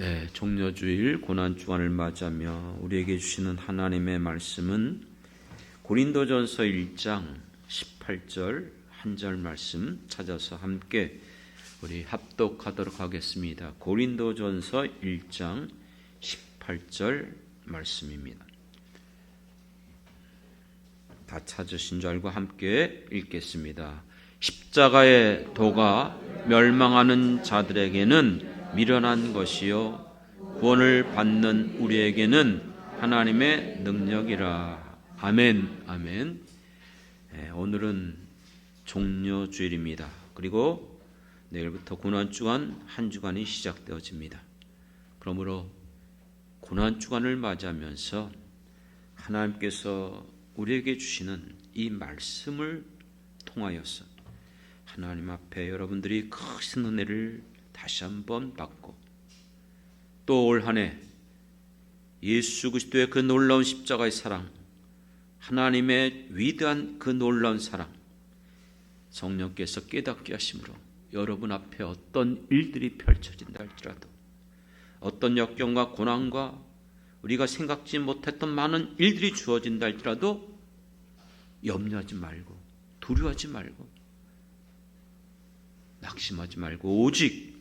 네, 종려주일 고난주간을 맞이하며 우리에게 주시는 하나님의 말씀은 고린도전서 1장 18절 한 절 말씀 찾아서 함께 우리 합독하도록 하겠습니다. 고린도전서 1장 18절 말씀입니다. 다 찾으신 줄 알고 함께 읽겠습니다. 십자가의 도가 멸망하는 자들에게는 미련한 것이요 구원을 받는 우리에게는 하나님의 능력이라. 아멘. 아멘. 오늘은 종려주일입니다. 그리고 내일부터 고난주간 한 주간이 시작되어집니다. 그러므로 고난주간을 맞이하면서 하나님께서 우리에게 주시는 이 말씀을 통하여서 하나님 앞에 여러분들이 크신 은혜를 다시 한번 받고 또 올 한 해 예수 그리스도의 그 놀라운 십자가의 사랑, 하나님의 위대한 그 놀라운 사랑, 성령께서 깨닫게 하심으로 여러분 앞에 어떤 일들이 펼쳐진다 할지라도, 어떤 역경과 고난과 우리가 생각지 못했던 많은 일들이 주어진다 할지라도 염려하지 말고 두려워하지 말고 낙심하지 말고 오직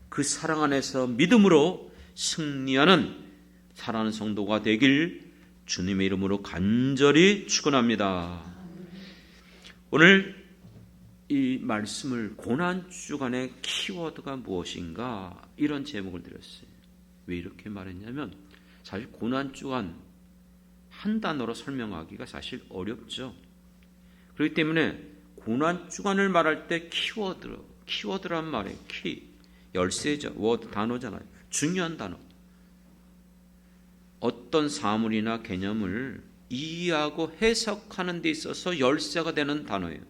그 사랑 안에서 믿음으로 승리하는 사랑하는 성도가 되길 주님의 이름으로 간절히 축원합니다. 오늘 이 말씀을 고난주간의 키워드가 무엇인가 이런 제목을 드렸어요. 왜 이렇게 말했냐면 사실 고난주간 한 단어로 설명하기가 사실 어렵죠. 그렇기 때문에 고난주간을 말할 때 키워드란 말이에요. 열쇠죠. 워드 단어잖아요. 중요한 단어. 어떤 사물이나 개념을 이해하고 해석하는 데 있어서 열쇠가 되는 단어예요.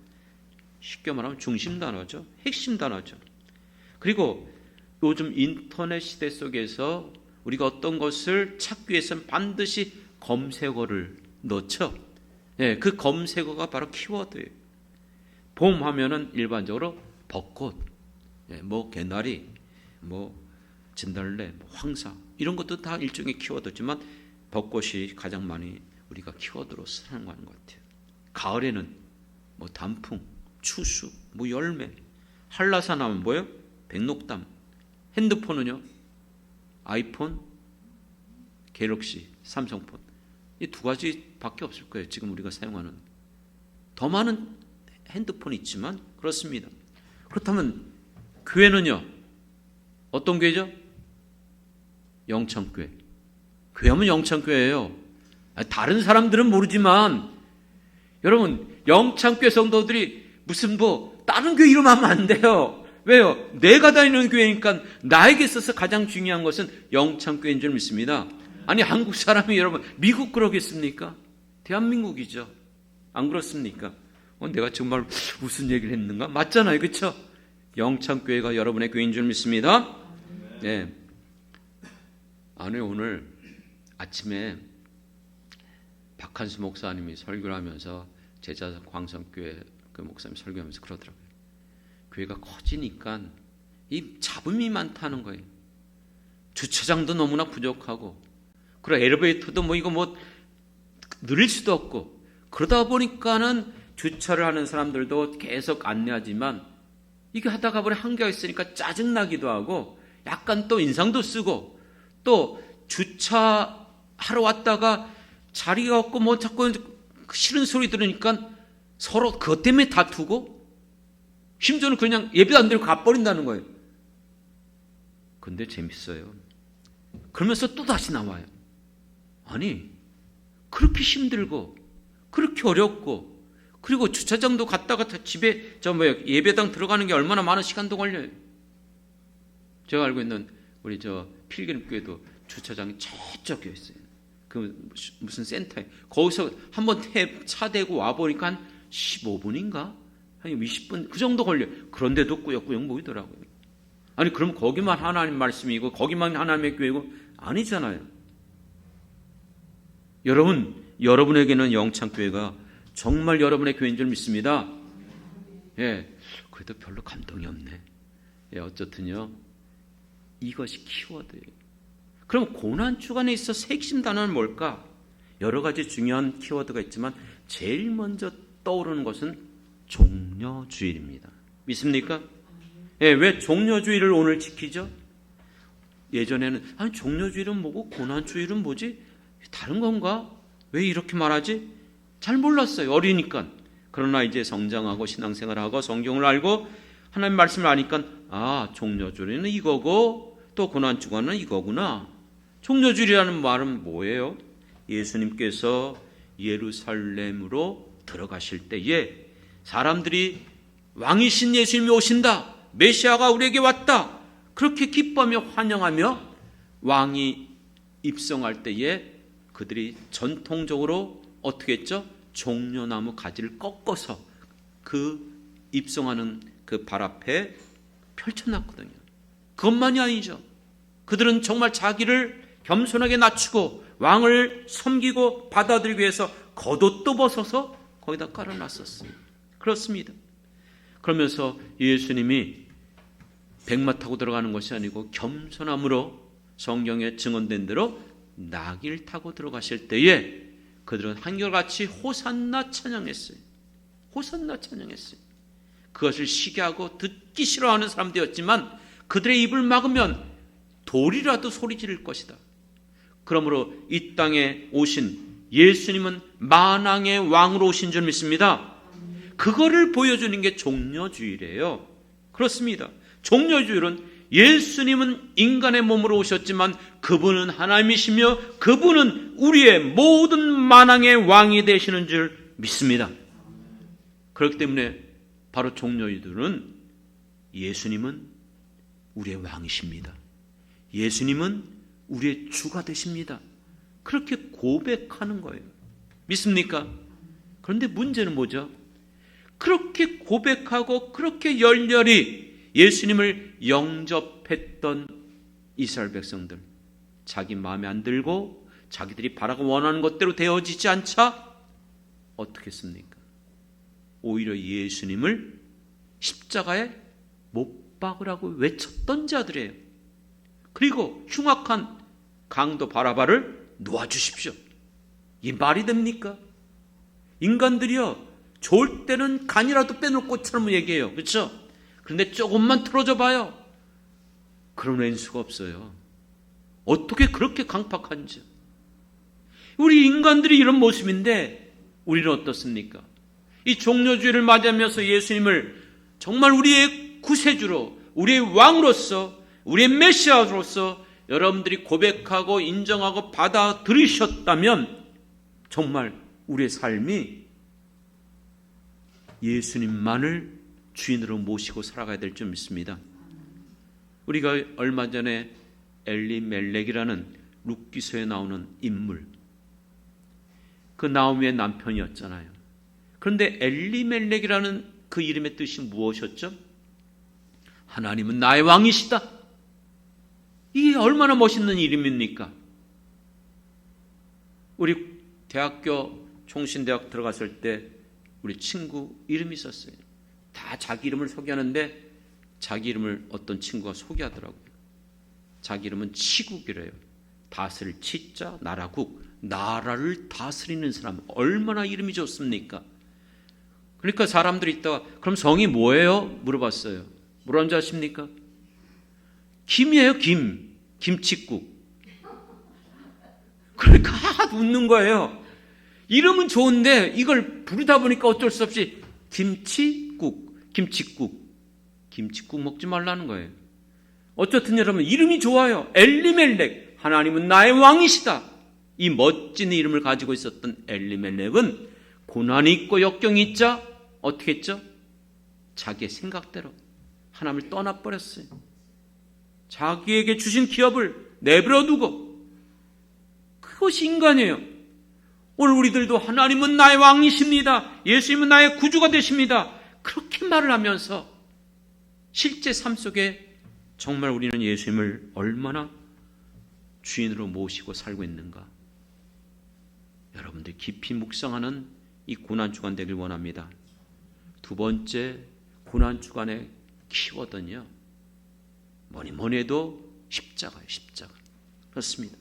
쉽게 말하면 중심 단어죠. 핵심 단어죠. 그리고 요즘 인터넷 시대 속에서 우리가 어떤 것을 찾기 위해서는 반드시 검색어를 넣죠. 네, 그 검색어가 바로 키워드예요. 봄 하면은 일반적으로 벚꽃, 뭐 개나리, 뭐 진달래, 황사 이런 것도 다 일종의 키워드지만 벚꽃이 가장 많이 우리가 키워드로 사용하는 것 같아요. 가을에는 뭐 단풍, 추수, 뭐 열매, 한라산 하면 뭐예요? 백록담. 핸드폰은요? 아이폰, 갤럭시, 삼성폰. 이 두 가지밖에 없을 거예요. 지금 우리가 사용하는. 더 많은 핸드폰이 있지만 그렇습니다. 그렇다면 교회는요? 어떤 교회죠? 영창교회. 교회하면 영창교회예요. 다른 사람들은 모르지만 여러분 영창교회 성도들이 무슨 다른 교회 이름하면 안 돼요. 왜요? 내가 다니는 교회니까 나에게 있어서 가장 중요한 것은 영창교회인 줄 믿습니다. 아니 한국 사람이 여러분 미국 그러겠습니까? 대한민국이죠. 안 그렇습니까? 내가 정말 무슨 얘기를 했는가? 맞잖아요. 그렇죠? 영창교회가 여러분의 교회인 줄 믿습니다. 네. 아니 오늘 아침에 박한수 목사님이 설교를 하면서 제자 광성교회 그 목사님 설교하면서 그러더라고요. 교회가 커지니까 이 잡음이 많다는 거예요. 주차장도 너무나 부족하고, 그리고 엘리베이터도 이거 늘릴 수도 없고, 그러다 보니까는 주차를 하는 사람들도 계속 안내하지만 이게 하다가 보니 한계가 있으니까 짜증나기도 하고 약간 또 인상도 쓰고 또 주차하러 왔다가 자리가 없고 자꾸 싫은 소리 들으니까 서로 그것 때문에 다투고 심지어는 그냥 예배도 안 드리고 가버린다는 거예요. 근데 재밌어요. 그러면서 또 다시 나와요. 아니 그렇게 힘들고 그렇게 어렵고 그리고 주차장도 갔다가 집에 예배당 들어가는 게 얼마나 많은 시간도 걸려요. 제가 알고 있는 우리 필기림교회도 주차장이 저쪽에 있어요. 그 무슨 센터에 거기서 한번 차 대고 와 보니까 한 15분인가 한 20분 그 정도 걸려요. 그런데도 꾸역꾸역 모이더라고요. 아니 그럼 거기만 하나님 말씀이고 거기만 하나님의 교회고 아니잖아요. 여러분에게는 영창교회가 정말 여러분의 교회인 줄 믿습니다. 그래도 별로 감동이 없네. 어쨌든요 이것이 키워드예요. 그럼 고난주간에 있어서 핵심 단어는 뭘까? 여러 가지 중요한 키워드가 있지만 제일 먼저 떠오르는 것은 종려주일입니다. 믿습니까? 예, 왜 종려주일을 오늘 지키죠? 예전에는 아니 종려주일은 뭐고 고난주일은 뭐지? 다른 건가? 왜 이렇게 말하지? 잘 몰랐어요. 어리니까. 그러나 이제 성장하고 신앙생활하고 성경을 알고 하나님 말씀을 아니까 아 종려주일은 이거고 또 고난주간은 이거구나. 종려주일이라는 말은 뭐예요? 예수님께서 예루살렘으로 들어가실 때에 사람들이 왕이신 예수님이 오신다. 메시아가 우리에게 왔다. 그렇게 기뻐하며 환영하며 왕이 입성할 때에 그들이 전통적으로 어떻게 했죠? 종려나무 가지를 꺾어서 그 입성하는 그 발 앞에 펼쳐놨거든요. 그것만이 아니죠. 그들은 정말 자기를 겸손하게 낮추고 왕을 섬기고 받아들이기 위해서 겉옷도 벗어서 거기다 깔아놨었어요. 그렇습니다. 그러면서 예수님이 백마 타고 들어가는 것이 아니고 겸손함으로 성경에 증언된 대로 나귀를 타고 들어가실 때에 그들은 한결같이 호산나 찬양했어요. 호산나 찬양했어요. 그것을 시기하고 듣기 싫어하는 사람들이었지만 그들의 입을 막으면 돌이라도 소리 지를 것이다. 그러므로 이 땅에 오신 예수님은 만왕의 왕으로 오신 줄 믿습니다. 그거를 보여주는 게 종려주일이에요. 그렇습니다. 종려주일은 예수님은 인간의 몸으로 오셨지만 그분은 하나님이시며 그분은 우리의 모든 만왕의 왕이 되시는 줄 믿습니다. 그렇기 때문에 바로 종려주일은 예수님은 우리의 왕이십니다. 예수님은 우리의 주가 되십니다. 그렇게 고백하는 거예요. 믿습니까? 그런데 문제는 뭐죠? 그렇게 고백하고 그렇게 열렬히 예수님을 영접했던 이스라엘 백성들, 자기 마음에 안 들고 자기들이 바라고 원하는 것대로 되어지지 않자 어떻게 했습니까? 오히려 예수님을 십자가에 못 박으라고 외쳤던 자들이에요. 그리고 흉악한 강도 바라바를 놓아주십시오. 이 말이 됩니까? 인간들이요, 좋을 때는 간이라도 빼놓고처럼 얘기해요. 그렇죠? 그런데 조금만 틀어줘 봐요. 그런 왼수가 없어요. 어떻게 그렇게 강팍한지. 우리 인간들이 이런 모습인데 우리는 어떻습니까? 이 종려주의를 맞이하면서 예수님을 정말 우리의 구세주로, 우리의 왕으로서, 우리의 메시아로서 여러분들이 고백하고 인정하고 받아들이셨다면 정말 우리의 삶이 예수님만을 주인으로 모시고 살아가야 될 줄 믿습니다. 우리가 얼마 전에 엘리멜렉이라는 룻기서에 나오는 인물, 그 나오미의 남편이었잖아요. 그런데 엘리멜렉이라는 그 이름의 뜻이 무엇이었죠? 하나님은 나의 왕이시다. 이게 얼마나 멋있는 이름입니까? 우리 대학교 총신대학 들어갔을 때 우리 친구 이름이 있었어요. 다 자기 이름을 소개하는데 자기 이름을 어떤 친구가 소개하더라고요. 자기 이름은 치국이래요. 다스릴 치자, 나라국, 나라를 다스리는 사람. 얼마나 이름이 좋습니까? 그러니까 사람들이 있다가 그럼 성이 뭐예요? 물어봤어요. 뭐라는 줄 아십니까? 김이에요. 김치국. 그러니까 웃는 거예요. 이름은 좋은데 이걸 부르다 보니까 어쩔 수 없이 김치국 먹지 말라는 거예요. 어쨌든 여러분 이름이 좋아요. 엘리멜렉, 하나님은 나의 왕이시다. 이 멋진 이름을 가지고 있었던 엘리멜렉은 고난이 있고 역경이 있자 어떻게 했죠? 자기의 생각대로 하나님을 떠나버렸어요. 자기에게 주신 기업을 내버려두고. 그것이 인간이에요. 오늘 우리들도 하나님은 나의 왕이십니다. 예수님은 나의 구주가 되십니다. 그렇게 말을 하면서 실제 삶 속에 정말 우리는 예수님을 얼마나 주인으로 모시고 살고 있는가. 여러분들 깊이 묵상하는 이 고난주간 되길 원합니다. 두 번째 고난주간의 키워드는요, 뭐니 해도 십자가예요. 십자가. 그렇습니다.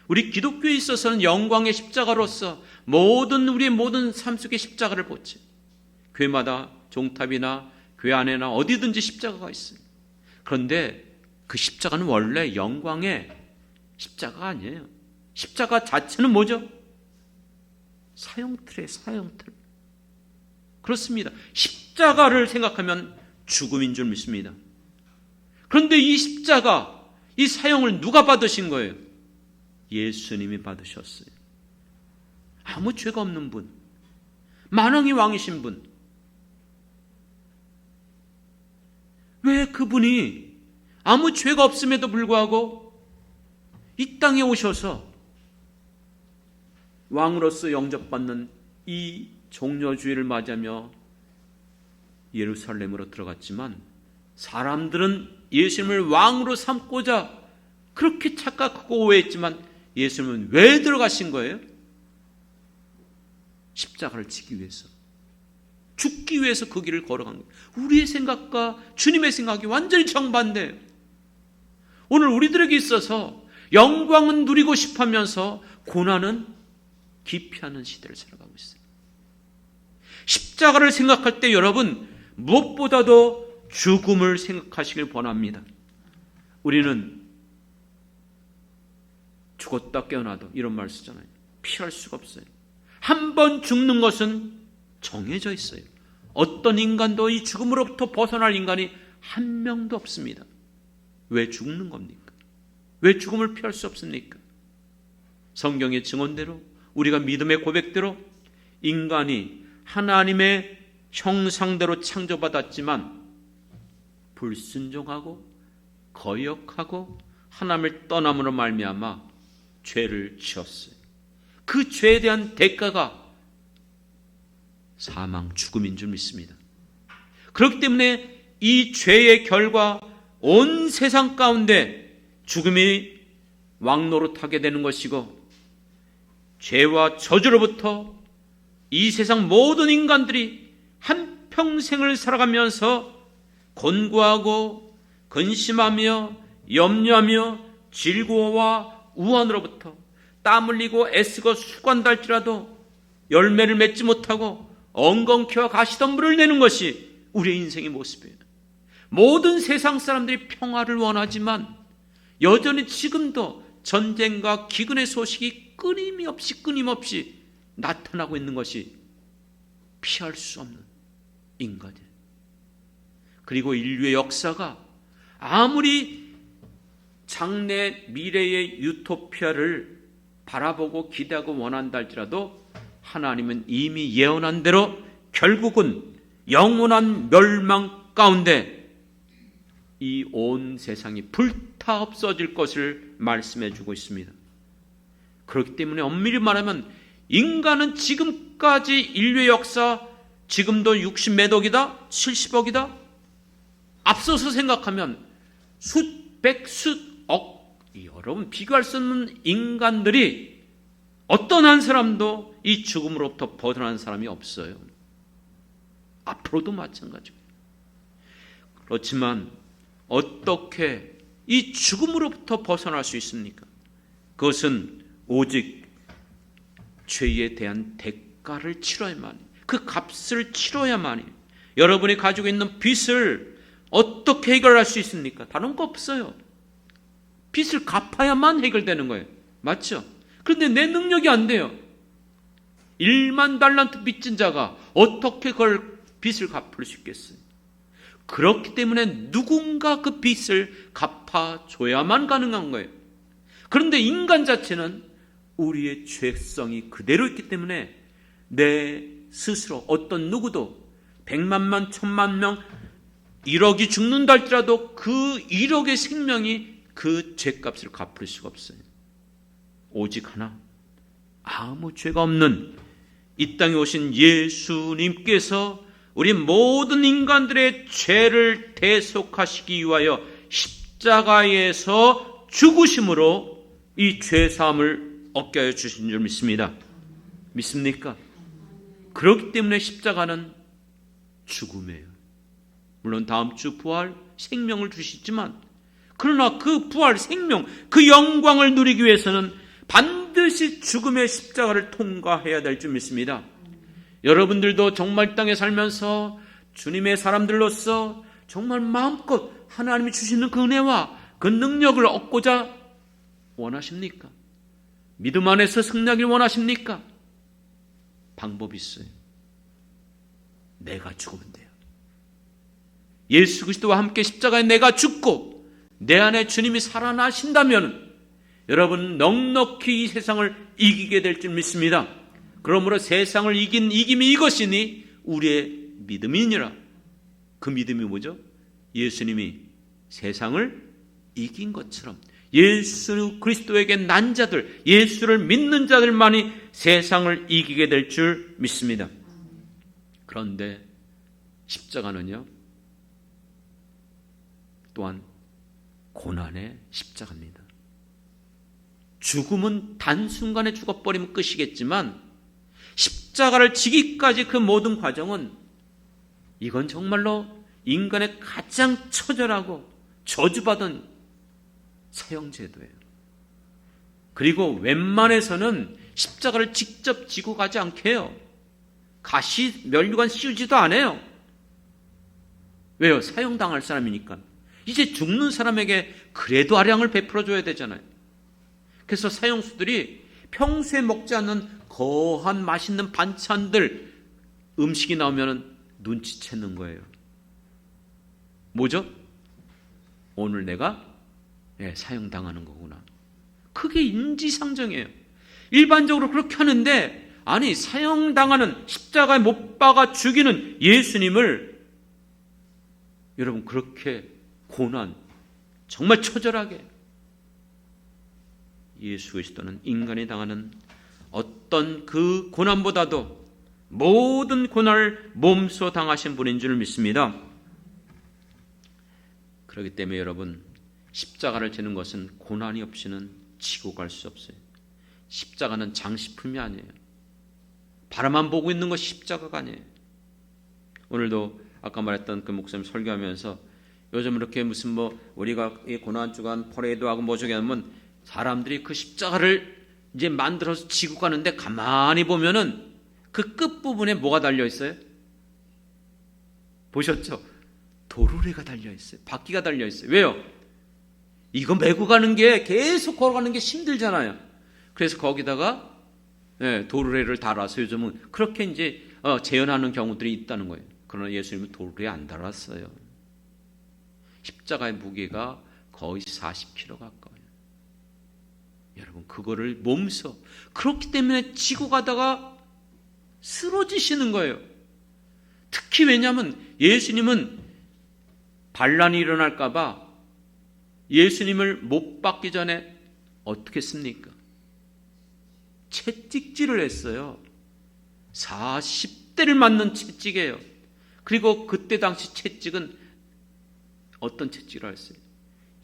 우리 기독교에 있어서는 영광의 십자가로서 우리의 모든 삶 속에 십자가를 보지. 교회마다 종탑이나 교회 안에나 어디든지 십자가가 있어요. 그런데 그 십자가는 원래 영광의 십자가가 아니에요. 십자가 자체는 뭐죠? 사형틀이에요. 사형틀. 그렇습니다. 십자가를 생각하면 죽음인 줄 믿습니다. 그런데 이 십자가, 이 사형을 누가 받으신 거예요? 예수님이 받으셨어요. 아무 죄가 없는 분, 만왕의 왕이신 분. 왜 그분이 아무 죄가 없음에도 불구하고 이 땅에 오셔서 왕으로서 영접받는 이 종려주의를 맞이하며 예루살렘으로 들어갔지만 사람들은 예수님을 왕으로 삼고자 그렇게 착각하고 오해했지만 예수님은 왜 들어가신 거예요? 십자가를 지기 위해서, 죽기 위해서 그 길을 걸어간 거예요. 우리의 생각과 주님의 생각이 완전히 정반대예요. 오늘 우리들에게 있어서 영광은 누리고 싶으면서 고난은 기피하는 시대를 살아가고 있어요. 십자가를 생각할 때 여러분 무엇보다도 죽음을 생각하시길 권합니다. 우리는 죽었다 깨어나도 이런 말 쓰잖아요. 피할 수가 없어요. 한 번 죽는 것은 정해져 있어요. 어떤 인간도 이 죽음으로부터 벗어날 인간이 한 명도 없습니다. 왜 죽는 겁니까? 왜 죽음을 피할 수 없습니까? 성경의 증언대로 우리가 믿음의 고백대로 인간이 하나님의 형상대로 창조받았지만 불순종하고 거역하고 하나님을 떠남으로 말미암아 죄를 지었어요. 그 죄에 대한 대가가 사망, 죽음인 줄 믿습니다. 그렇기 때문에 이 죄의 결과 온 세상 가운데 죽음이 왕노릇하게 되는 것이고 죄와 저주로부터 이 세상 모든 인간들이 한평생을 살아가면서 곤고하고 근심하며 염려하며 질고와 우환으로부터 땀 흘리고 애쓰고 수고한달지라도 열매를 맺지 못하고 엉겅퀴와 가시덤불을 내는 것이 우리의 인생의 모습이에요. 모든 세상 사람들이 평화를 원하지만 여전히 지금도 전쟁과 기근의 소식이 끊임없이 나타나고 있는 것이 피할 수 없는 인간이에요. 그리고 인류의 역사가 아무리 장래 미래의 유토피아를 바라보고 기대하고 원한다 할지라도 하나님은 이미 예언한 대로 결국은 영원한 멸망 가운데 이 온 세상이 불타 없어질 것을 말씀해 주고 있습니다. 그렇기 때문에 엄밀히 말하면 인간은 지금까지 인류의 역사 지금도 60몇 억이다? 70억이다? 앞서서 생각하면 수백, 수억, 여러분 비교할 수 없는 인간들이 어떤 한 사람도 이 죽음으로부터 벗어난 사람이 없어요. 앞으로도 마찬가지고요. 그렇지만 어떻게 이 죽음으로부터 벗어날 수 있습니까? 그것은 오직 죄에 대한 대가를 치러야만, 그 값을 치러야만이. 여러분이 가지고 있는 빚을 어떻게 해결할 수 있습니까? 다른 거 없어요. 빚을 갚아야만 해결되는 거예요. 맞죠? 그런데 내 능력이 안 돼요. 1만 달란트 빚진 자가 어떻게 그걸 빚을 갚을 수 있겠어요? 그렇기 때문에 누군가 그 빚을 갚아줘야만 가능한 거예요. 그런데 인간 자체는 우리의 죄성이 그대로 있기 때문에 내 스스로 어떤 누구도 100만만, 1000만 명, 1억이 죽는다 할지라도 그 1억의 생명이 그 죄값을 갚을 수가 없어요. 오직 하나, 아무 죄가 없는 이 땅에 오신 예수님께서 우리 모든 인간들의 죄를 대속하시기 위하여 십자가에서 죽으심으로 이 죄사함을 얻게 하여 주신 줄 믿습니다. 믿습니까? 그렇기 때문에 십자가는 죽음이에요. 물론 다음 주 부활 생명을 주시지만 그러나 그 부활, 생명, 그 영광을 누리기 위해서는 반드시 죽음의 십자가를 통과해야 될 줄 믿습니다. 여러분들도 정말 땅에 살면서 주님의 사람들로서 정말 마음껏 하나님이 주시는 그 은혜와 그 능력을 얻고자 원하십니까? 믿음 안에서 승리하길 원하십니까? 방법이 있어요. 내가 죽으면 돼요. 예수 그리스도와 함께 십자가에 내가 죽고 내 안에 주님이 살아나신다면 여러분 넉넉히 이 세상을 이기게 될 줄 믿습니다. 그러므로 세상을 이긴 이김이 이것이니 우리의 믿음이니라. 그 믿음이 뭐죠? 예수님이 세상을 이긴 것처럼 예수 그리스도에게 난 자들, 예수를 믿는 자들만이 세상을 이기게 될 줄 믿습니다. 그런데 십자가는요, 또한 고난의 십자가입니다. 죽음은 단순간에 죽어버리면 끝이겠지만 십자가를 지기까지 그 모든 과정은 이건 정말로 인간의 가장 처절하고 저주받은 사형제도예요. 그리고 웬만해서는 십자가를 직접 지고 가지 않게 해요. 가시, 면류관 씌우지도 않아요. 왜요? 사형당할 사람이니까. 이제 죽는 사람에게 그래도 아량을 베풀어줘야 되잖아요. 그래서 사형수들이 평소에 먹지 않는 거한 맛있는 반찬들, 음식이 나오면 눈치채는 거예요. 뭐죠? 오늘 내가 사형당하는 거구나. 그게 인지상정이에요. 일반적으로 그렇게 하는데, 아니 사형당하는, 십자가에 못 박아 죽이는 예수님을 여러분 그렇게 고난, 정말 처절하게, 예수 그리스도는 인간이 당하는 어떤 그 고난보다도 모든 고난을 몸소 당하신 분인 줄 믿습니다. 그렇기 때문에 여러분, 십자가를 지는 것은 고난이 없이는 지고 갈 수 없어요. 십자가는 장식품이 아니에요. 바라만 보고 있는 것이 십자가가 아니에요. 오늘도 아까 말했던 그 목사님 설교하면서 요즘 이렇게 무슨 우리가 이 고난주간 퍼레이드하고 뭐 저기 하면 사람들이 그 십자가를 이제 만들어서 지고 가는데 가만히 보면은 그 끝부분에 뭐가 달려 있어요? 보셨죠? 도르래가 달려 있어요. 바퀴가 달려 있어요. 왜요? 이거 메고 가는 게, 계속 걸어가는 게 힘들잖아요. 그래서 거기다가 도르래를 달아서 요즘은 그렇게 이제 재현하는 경우들이 있다는 거예요. 그러나 예수님은 도르래 안 달았어요. 십자가의 무게가 거의 40kg 가까워요. 여러분 그거를 몸소, 그렇기 때문에 지고 가다가 쓰러지시는 거예요. 특히 왜냐하면 예수님은 반란이 일어날까 봐 예수님을 못 박기 전에 어떻게 했습니까? 채찍질을 했어요. 40대를 맞는 채찍이에요. 그리고 그때 당시 채찍은 어떤 채찍을 했어요?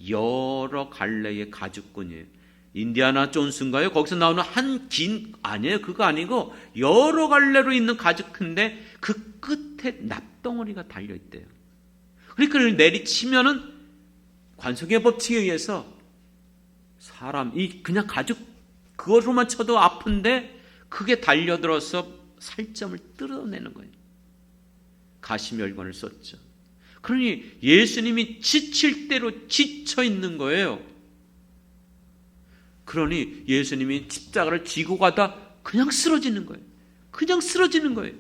여러 갈래의 가죽끈이에요. 인디아나 존스인가요? 거기서 나오는 한 긴, 아니에요. 그거 아니고 여러 갈래로 있는 가죽끈인데 그 끝에 납덩어리가 달려있대요. 그러니까 그걸 내리치면은 관성의 법칙에 의해서 사람이 그냥 가죽 그것으로만 쳐도 아픈데 그게 달려들어서 살점을 뜯어내는 거예요. 가시멸관을 썼죠. 그러니 예수님이 지칠 대로 지쳐 있는 거예요. 그러니 예수님이 십자가를 지고 가다 그냥 쓰러지는 거예요. 그냥 쓰러지는 거예요.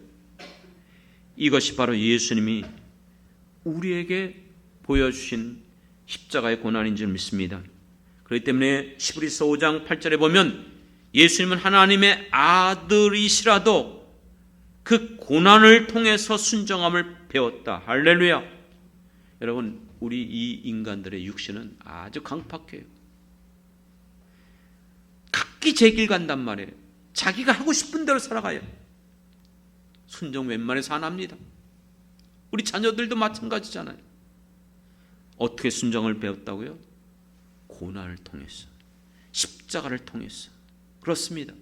이것이 바로 예수님이 우리에게 보여주신 십자가의 고난인 줄 믿습니다. 그렇기 때문에 히브리서 5장 8절에 보면 예수님은 하나님의 아들이시라도 그 고난을 통해서 순종함을 배웠다. 할렐루야. 여러분, 우리 이 인간들의 육신은 아주 강팍해요. 각기 제 길 간단 말이에요. 자기가 하고 싶은 대로 살아가요. 순종 웬만해서 안 합니다. 우리 자녀들도 마찬가지잖아요. 어떻게 순종을 배웠다고요? 고난을 통해서, 십자가를 통해서. 그렇습니다.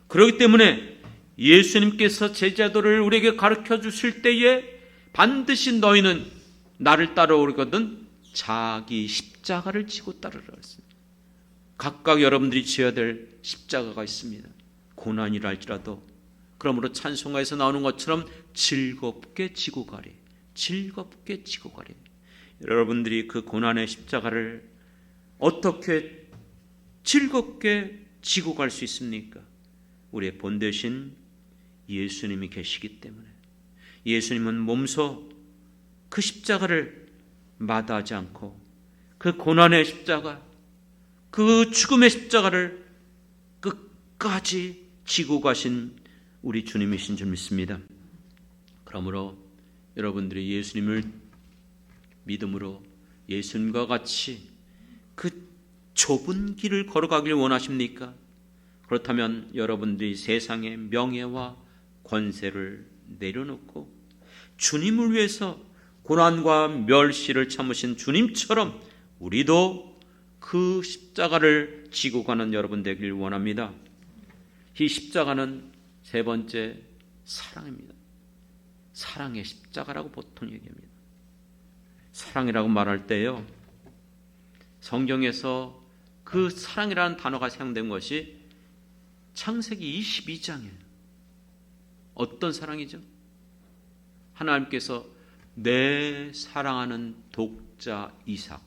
그렇기 때문에 예수님께서 제자도를 우리에게 가르쳐 주실 때에 반드시 너희는 나를 따라오거든 자기 십자가를 지고 따르라 했습니다. 각각 여러분들이 지어야 될 십자가가 있습니다. 고난이라 할지라도 그러므로 찬송가에서 나오는 것처럼 즐겁게 지고 가리, 즐겁게 지고 가리. 여러분들이 그 고난의 십자가를 어떻게 즐겁게 지고 갈 수 있습니까? 우리의 본 대신 예수님이 계시기 때문에. 예수님은 몸소 그 십자가를 마다하지 않고 그 고난의 십자가, 그 죽음의 십자가를 끝까지 지고 가신 우리 주님이신 줄 믿습니다. 그러므로 여러분들이 예수님을 믿음으로 예수님과 같이 그 좁은 길을 걸어가길 원하십니까? 그렇다면 여러분들이 세상의 명예와 권세를 내려놓고 주님을 위해서 고난과 멸시를 참으신 주님처럼 우리도 그 십자가를 지고 가는 여러분 되길 원합니다. 이 십자가는 세 번째, 사랑입니다. 사랑의 십자가라고 보통 얘기합니다. 사랑이라고 말할 때요, 성경에서 그 사랑이라는 단어가 사용된 것이 창세기 22장이에요. 어떤 사랑이죠? 하나님께서 내 사랑하는 독자 이삭,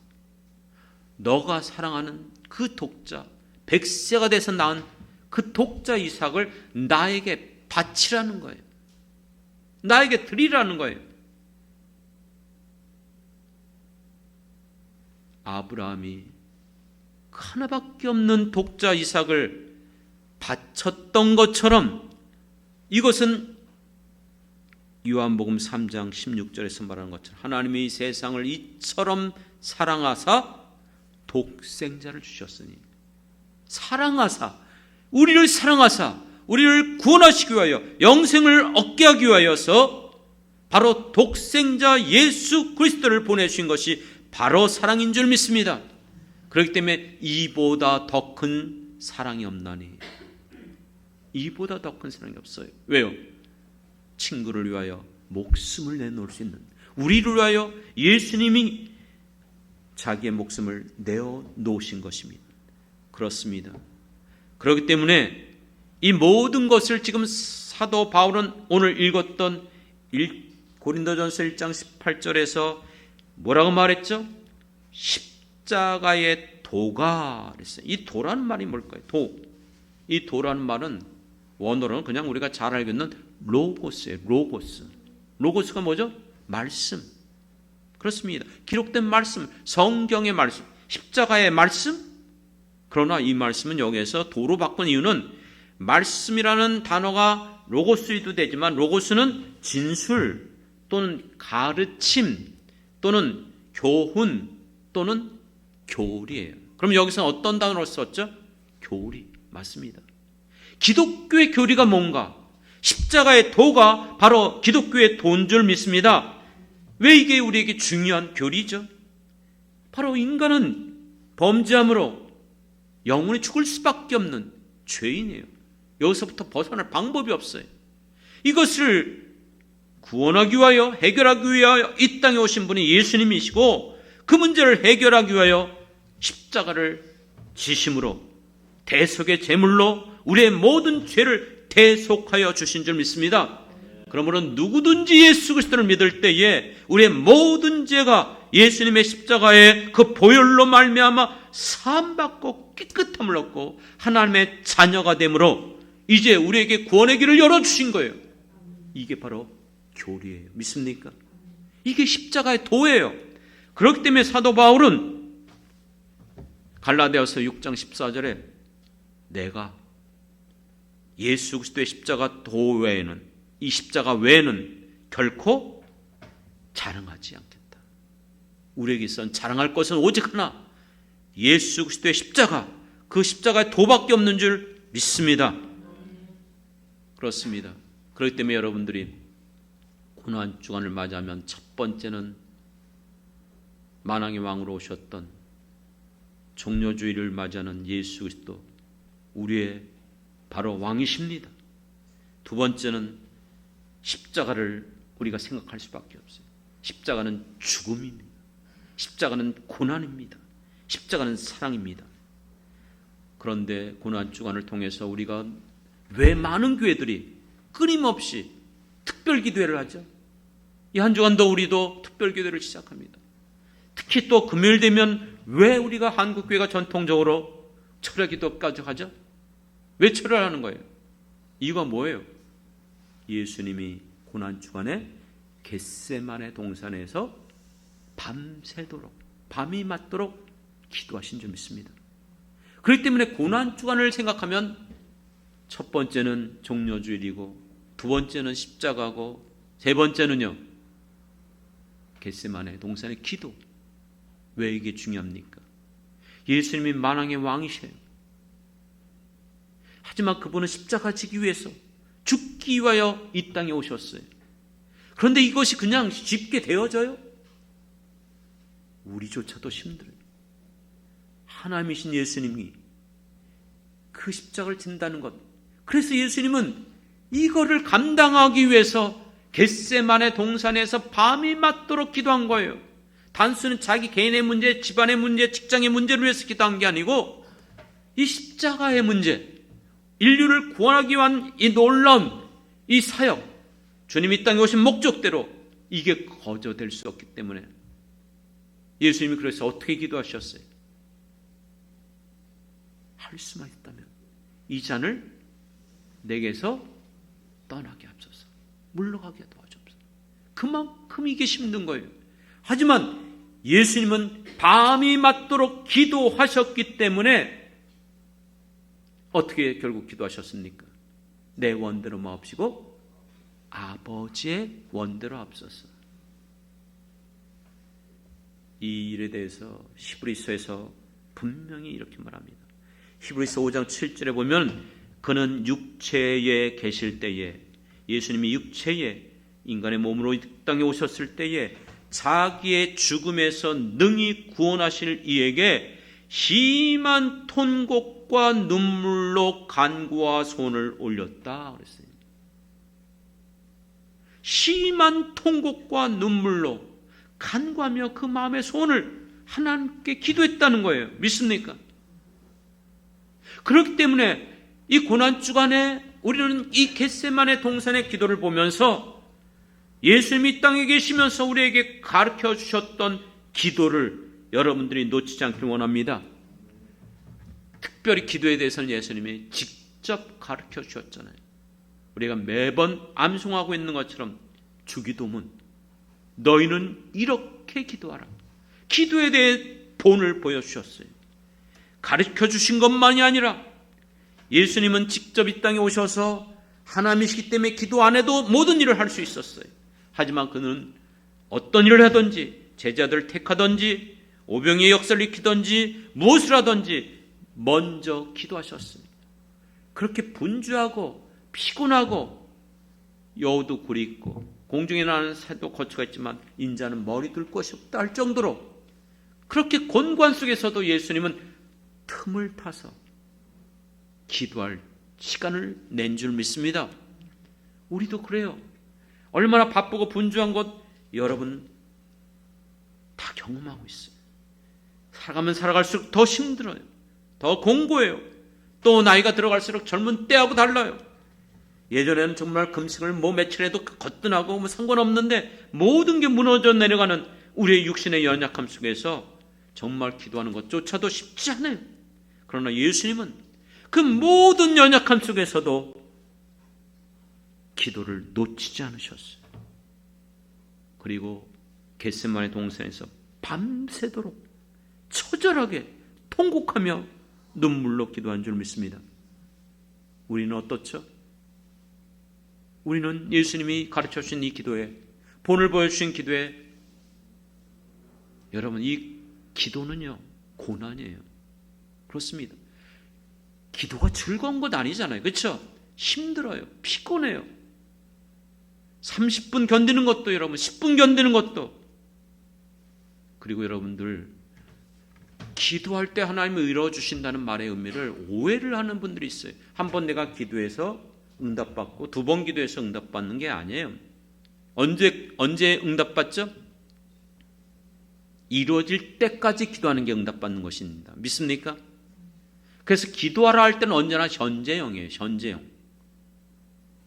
너가 사랑하는 그 독자, 100세가 돼서 낳은 그 독자 이삭을 나에게 바치라는 거예요. 나에게 드리라는 거예요. 아브라함이 하나밖에 없는 독자 이삭을 바쳤던 것처럼 이것은 요한복음 3장 16절에서 말하는 것처럼 하나님이 세상을 이처럼 사랑하사 독생자를 주셨으니, 사랑하사, 우리를 사랑하사 우리를 구원하시기 위하여 영생을 얻게 하기 위하여서 바로 독생자 예수 그리스도를 보내주신 것이 바로 사랑인 줄 믿습니다. 그렇기 때문에 이보다 더 큰 사랑이 없나니, 이보다 더 큰 사랑이 없어요. 왜요? 친구를 위하여 목숨을 내놓을 수 있는, 우리를 위하여 예수님이 자기의 목숨을 내어 놓으신 것입니다. 그렇습니다. 그렇기 때문에 이 모든 것을 지금 사도 바울은 오늘 읽었던 고린도전서 1장 18절에서 뭐라고 말했죠? 십자가의 도가 그랬어요. 이 도라는 말이 뭘까요? 도. 이 도라는 말은 원어로는 그냥 우리가 잘 알고 있는 로고스예요. 로고스. 로고스가 뭐죠? 말씀. 그렇습니다. 기록된 말씀, 성경의 말씀, 십자가의 말씀. 그러나 이 말씀은 여기에서 도로 바꾼 이유는 말씀이라는 단어가 로고스이도 되지만 로고스는 진술 또는 가르침 또는 교훈 또는 교리예요. 그럼 여기서 어떤 단어를 썼죠? 교리. 맞습니다. 기독교의 교리가 뭔가? 십자가의 도가 바로 기독교의 도인 줄 믿습니다. 왜 이게 우리에게 중요한 교리죠? 바로 인간은 범죄함으로 영원히 죽을 수밖에 없는 죄인이에요. 여기서부터 벗어날 방법이 없어요. 이것을 구원하기 위하여, 해결하기 위하여 이 땅에 오신 분이 예수님이시고 그 문제를 해결하기 위하여 십자가를 지심으로 대속의 제물로 우리의 모든 죄를 대속하여 주신 줄 믿습니다. 그러므로 누구든지 예수 그리스도를 믿을 때에 우리의 모든 죄가 예수님의 십자가의 그 보혈로 말미암아 사함받고 깨끗함을 얻고 하나님의 자녀가 되므로 이제 우리에게 구원의 길을 열어주신 거예요. 이게 바로 교리예요. 믿습니까? 이게 십자가의 도예요. 그렇기 때문에 사도 바울은 갈라디아서 6장 14절에 내가 예수 그리스도의 십자가 도 외에는, 이 십자가 외에는 결코 자랑하지 않겠다. 우리에게 있어서 자랑할 것은 오직 하나, 예수 그리스도의 십자가, 그 십자가의 도밖에 없는 줄 믿습니다. 그렇습니다. 그렇기 때문에 여러분들이 고난 주간을 맞이하면 첫 번째는 만왕의 왕으로 오셨던 종려주의를 맞이하는 예수 그리스도, 우리의 바로 왕이십니다. 두 번째는 십자가를 우리가 생각할 수밖에 없어요. 십자가는 죽음입니다. 십자가는 고난입니다. 십자가는 사랑입니다. 그런데 고난주간을 통해서 우리가 왜 많은 교회들이 끊임없이 특별기도회를 하죠? 이 한 주간도 우리도 특별기도회를 시작합니다. 특히 또 금요일 되면 왜 우리가 한국교회가 전통적으로 철야기도까지 하죠? 왜 철야를 하는 거예요? 이유가 뭐예요? 예수님이 고난주간에 겟세마네 동산에서 밤새도록, 밤이 맞도록 기도하신 줄 믿습니다. 그렇기 때문에 고난주간을 생각하면 첫 번째는 종려주일이고, 두 번째는 십자가고, 세 번째는요 겟세마네 동산의 기도. 왜 이게 중요합니까? 예수님이 만왕의 왕이세요. 하지만 그분은 십자가 지기 위해서 죽기 위하여 이 땅에 오셨어요. 그런데 이것이 그냥 쉽게 되어져요? 우리조차도 힘들어요. 하나님이신 예수님이 그 십자가를 진다는 것. 그래서 예수님은 이거를 감당하기 위해서 겟세마네 동산에서 밤이 맞도록 기도한 거예요. 단순히 자기 개인의 문제, 집안의 문제, 직장의 문제를 위해서 기도한 게 아니고 이 십자가의 문제, 인류를 구원하기 위한 이 놀라운 이 사역, 주님이 이 땅에 오신 목적대로 이게 거저될 수 없기 때문에 예수님이 그래서 어떻게 기도하셨어요? 할 수만 있다면 이 잔을 내게서 떠나게 하소서, 물러가게 도와주옵소서. 그만큼 이게 힘든 거예요. 하지만 예수님은 밤이 맞도록 기도하셨기 때문에 어떻게 결국 기도하셨습니까? 내 원대로 마옵시고 아버지의 원대로 앞서서. 이 일에 대해서 히브리서에서 분명히 이렇게 말합니다. 히브리서 5장 7절에 보면 그는 육체에 계실 때에, 예수님이 육체에 인간의 몸으로 이 땅에 오셨을 때에 자기의 죽음에서 능히 구원하실 이에게 심한 통곡과 눈물로 간구와 손을 올렸다 그랬어요. 심한 통곡과 눈물로 간구하며 그 마음의 소원을 하나님께 기도했다는 거예요. 믿습니까? 그렇기 때문에 이 고난주간에 우리는 이 겟세마네 동산의 기도를 보면서 예수님이 이 땅에 계시면서 우리에게 가르쳐 주셨던 기도를 여러분들이 놓치지 않길 원합니다. 특별히 기도에 대해서는 예수님이 직접 가르쳐 주셨잖아요. 우리가 매번 암송하고 있는 것처럼 주기도문, 너희는 이렇게 기도하라. 기도에 대해 본을 보여주셨어요. 가르쳐 주신 것만이 아니라 예수님은 직접 이 땅에 오셔서 하나님이시기 때문에 기도 안 해도 모든 일을 할 수 있었어요. 하지만 그는 어떤 일을 하든지, 제자들을 택하든지, 오병이의 역사를 익히든지 무엇을 하든지 먼저 기도하셨습니다. 그렇게 분주하고 피곤하고 여우도 굴이 있고 공중에 나는 새도 거처가 있지만 인자는 머리 둘 곳이 없다 할 정도로 그렇게 곤관 속에서도 예수님은 틈을 타서 기도할 시간을 낸 줄 믿습니다. 우리도 그래요. 얼마나 바쁘고 분주한 것 여러분 다 경험하고 있어요. 살아가면 살아갈수록 더 힘들어요. 더 공고해요. 또 나이가 들어갈수록 젊은 때하고 달라요. 예전에는 정말 금식을 며칠 해도 거뜬하고 상관없는데 모든 게 무너져 내려가는 우리의 육신의 연약함 속에서 정말 기도하는 것조차도 쉽지 않아요. 그러나 예수님은 그 모든 연약함 속에서도 기도를 놓치지 않으셨어요. 그리고 겟세마네 동산에서 밤새도록 처절하게 통곡하며 눈물로 기도한 줄 믿습니다. 우리는 어떻죠? 우리는 예수님이 가르쳐 주신 이 기도에, 본을 보여주신 기도에, 여러분 이 기도는요 고난이에요. 그렇습니다. 기도가 즐거운 것 아니잖아요. 그렇죠? 힘들어요. 피곤해요. 30분 견디는 것도 여러분 10분 견디는 것도. 그리고 여러분들 기도할 때 하나님이 이루어주신다는 말의 의미를 오해를 하는 분들이 있어요. 한 번 내가 기도해서 응답받고 두 번 기도해서 응답받는 게 아니에요. 언제 응답받죠? 이루어질 때까지 기도하는 게 응답받는 것입니다. 믿습니까? 그래서 기도하라 할 때는 언제나 현재형이에요. 현재형.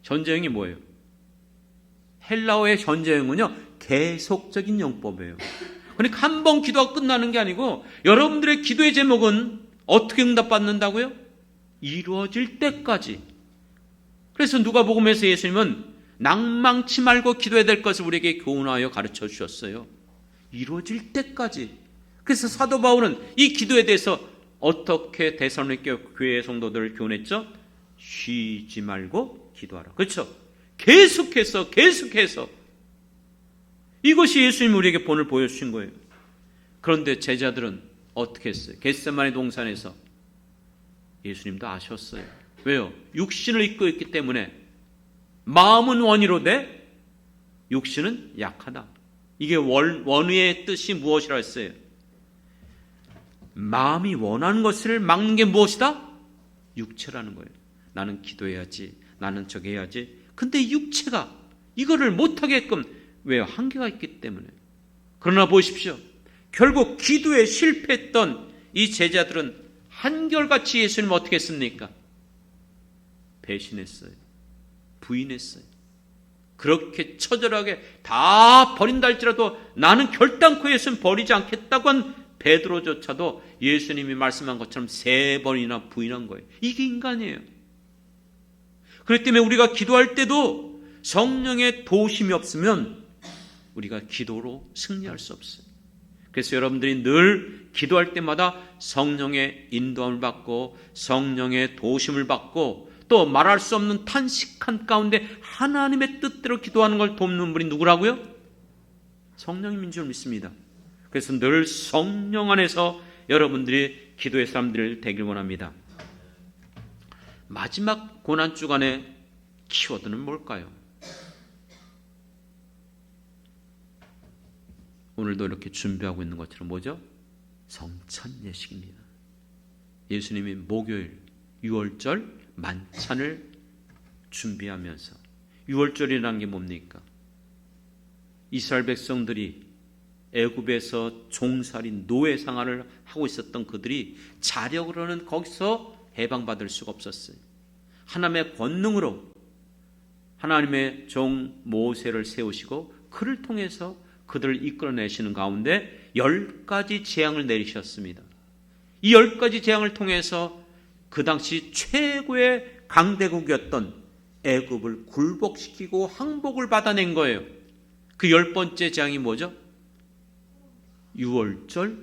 현재형이 뭐예요? 헬라어의 현재형은요, 계속적인 용법이에요. 그러니까 한 번 기도가 끝나는 게 아니고 여러분들의 기도의 제목은 어떻게 응답받는다고요? 이루어질 때까지. 그래서 누가복음에서 예수님은 낭망치 말고 기도해야 될 것을 우리에게 교훈하여 가르쳐 주셨어요. 이루어질 때까지. 그래서 사도 바울은 이 기도에 대해서 어떻게 데살로니가 교회 성도들을 교훈했죠? 쉬지 말고 기도하라. 그렇죠? 계속해서 이것이 예수님이 우리에게 본을 보여주신 거예요. 그런데 제자들은 어떻게 했어요? 겟세마네 동산에서 예수님도 아셨어요. 왜요? 육신을 입고 있기 때문에 마음은 원이로되 육신은 약하다. 이게 원의의 뜻이 무엇이라 했어요? 마음이 원하는 것을 막는 게 무엇이다? 육체라는 거예요. 나는 기도해야지, 나는 저기 해야지. 근데 육체가 이거를 못하게끔, 왜요? 한계가 있기 때문에. 그러나 보십시오. 결국 기도에 실패했던 이 제자들은 한결같이 예수님을 어떻게 했습니까? 배신했어요. 부인했어요. 그렇게 처절하게 다 버린다 할지라도 나는 결단코 예수님 버리지 않겠다고 한 베드로조차도 예수님이 말씀한 것처럼 3번이나 부인한 거예요. 이게 인간이에요. 그렇기 때문에 우리가 기도할 때도 성령의 도우심이 없으면 우리가 기도로 승리할 수 없어요. 그래서 여러분들이 늘 기도할 때마다 성령의 인도함을 받고 성령의 도우심을 받고 또 말할 수 없는 탄식한 가운데 하나님의 뜻대로 기도하는 걸 돕는 분이 누구라고요? 성령님인 줄 믿습니다. 그래서 늘 성령 안에서 여러분들이 기도의 사람들 되길 원합니다. 마지막 고난주간의 키워드는 뭘까요? 오늘도 이렇게 준비하고 있는 것처럼 뭐죠? 성찬 예식입니다. 예수님이 목요일 6월절 만찬을 준비하면서, 6월절이라는 게 뭡니까? 이스라엘 백성들이 애굽에서 종살이 노예 생활을 하고 있었던 그들이 자력으로는 거기서 해방받을 수가 없었어요. 하나님의 권능으로 하나님의 종 모세를 세우시고 그를 통해서 그들을 이끌어내시는 가운데 10가지 재앙을 내리셨습니다. 이 10가지 재앙을 통해서 그 당시 최고의 강대국이었던 애굽을 굴복시키고 항복을 받아낸 거예요. 그 10번째 재앙이 뭐죠? 6월절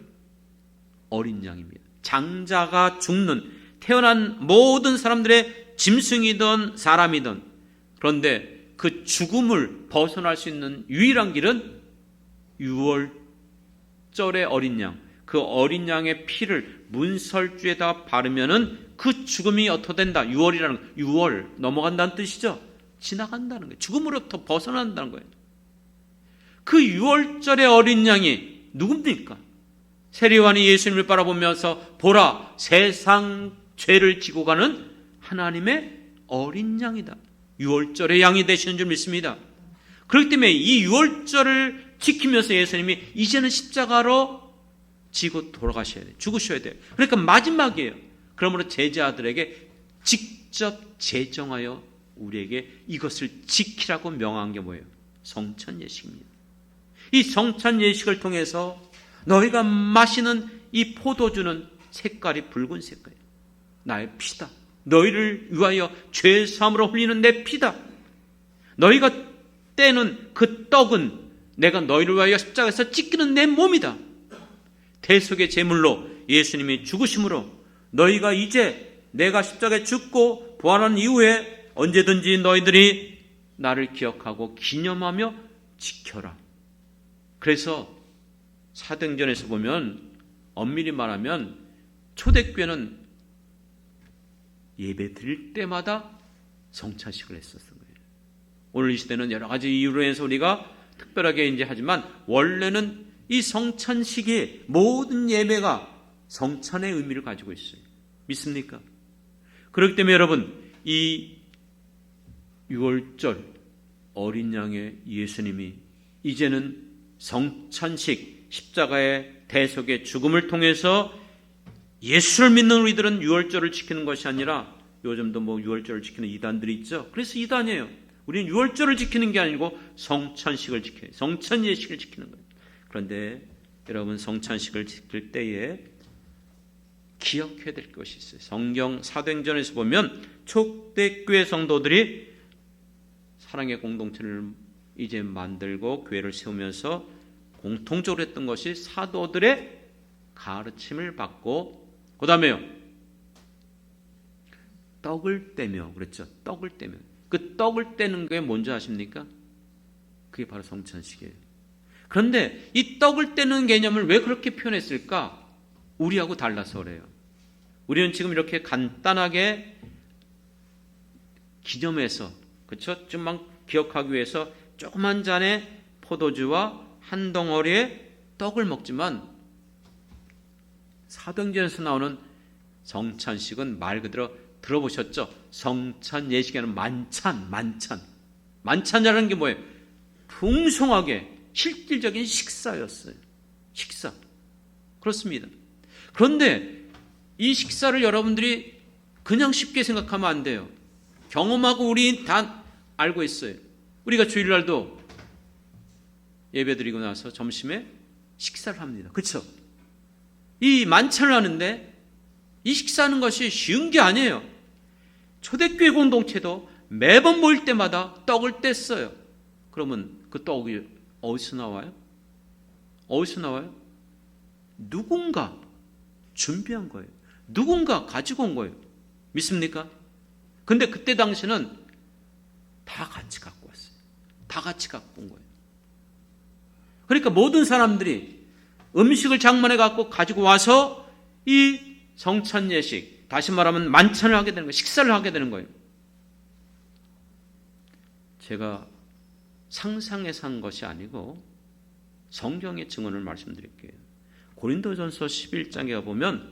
어린 양입니다. 장자가 죽는, 태어난 모든 사람들의 짐승이든 사람이든, 그런데 그 죽음을 벗어날 수 있는 유일한 길은 6월절의 어린 양, 그 어린 양의 피를 문설주에다 바르면은 그 죽음이 어떻게 된다? 6월이라는, 6월 넘어간다는 뜻이죠. 지나간다는 거예요. 죽음으로부터 벗어난다는 거예요. 그 6월절의 어린 양이 누굽니까? 세리요한이 예수님을 바라보면서 보라, 세상 죄를 지고 가는 하나님의 어린 양이다. 6월절의 양이 되시는 줄 믿습니다. 그렇기 때문에 이 6월절을 지키면서 예수님이 이제는 십자가로 지고 돌아가셔야 돼요. 죽으셔야 돼요. 그러니까 마지막이에요. 그러므로 제자들에게 직접 제정하여 우리에게 이것을 지키라고 명한 게 뭐예요? 성찬 예식입니다. 이 성찬 예식을 통해서 너희가 마시는 이 포도주는 색깔이 붉은 색깔이에요. 나의 피다. 너희를 위하여 죄 사함으로 흘리는 내 피다. 너희가 떼는 그 떡은 내가 너희를 위하여 십자가에서 찢기는 내 몸이다. 대속의 제물로 예수님이 죽으심으로 너희가 이제 내가 십자가에 죽고 부활한 이후에 언제든지 너희들이 나를 기억하고 기념하며 지켜라. 그래서 사도행전에서 보면 엄밀히 말하면 초대교회는 예배 드릴 때마다 성찬식을 했었던 거예요. 오늘 이 시대는 여러 가지 이유로 해서 우리가 특별하게 이제 하지만 원래는 이 성찬식의 모든 예배가 성찬의 의미를 가지고 있어요. 믿습니까? 그렇기 때문에 여러분, 이 6월절 어린 양의 예수님이 이제는 성찬식, 십자가의 대속의 죽음을 통해서 예수를 믿는 우리들은 유월절을 지키는 것이 아니라, 요즘도 뭐 유월절을 지키는 이단들이 있죠. 그래서 이단이에요. 우리는 유월절을 지키는 게 아니고 성찬식을 지켜요. 성찬 예식을 지키는 거예요. 그런데 여러분, 성찬식을 지킬 때에 기억해야 될 것이 있어요. 성경 사도행전에서 보면 초대교회 성도들이 사랑의 공동체를 이제 만들고 교회를 세우면서 공통적으로 했던 것이 사도들의 가르침을 받고, 그 다음에요, 떡을 떼며, 그랬죠. 떡을 떼며. 그 떡을 떼는 게 뭔지 아십니까? 그게 바로 성찬식이에요. 그런데 이 떡을 떼는 개념을 왜 그렇게 표현했을까? 우리하고 달라서 그래요. 우리는 지금 이렇게 간단하게 기념해서, 그렇죠? 좀만 기억하기 위해서 조그만 잔의 포도주와 한 덩어리의 떡을 먹지만, 사도행전에서 나오는 성찬식은 말 그대로 들어보셨죠? 성찬 예식에는 만찬이라는 게 뭐예요? 풍성하게 실질적인 식사였어요. 식사. 그렇습니다. 그런데 이 식사를 여러분들이 그냥 쉽게 생각하면 안 돼요. 경험하고 우리 다 알고 있어요. 우리가 주일날도 예배드리고 나서 점심에 식사를 합니다. 그렇죠? 이 만찬을 하는데 이 식사하는 것이 쉬운 게 아니에요. 초대교회 공동체도 매번 모일 때마다 떡을 뗐어요. 그러면 그 떡이 어디서 나와요? 어디서 나와요? 누군가 준비한 거예요. 누군가 가지고 온 거예요. 믿습니까? 근데 그때 당시는 다 같이 갖고 왔어요. 다 같이 갖고 온 거예요. 그러니까 모든 사람들이 음식을 장만해 갖고 가지고 와서 이 성찬 예식, 다시 말하면 만찬을 하게 되는 거예요. 식사를 하게 되는 거예요. 제가 상상해서 한 것이 아니고 성경의 증언을 말씀드릴게요. 고린도전서 11장에 보면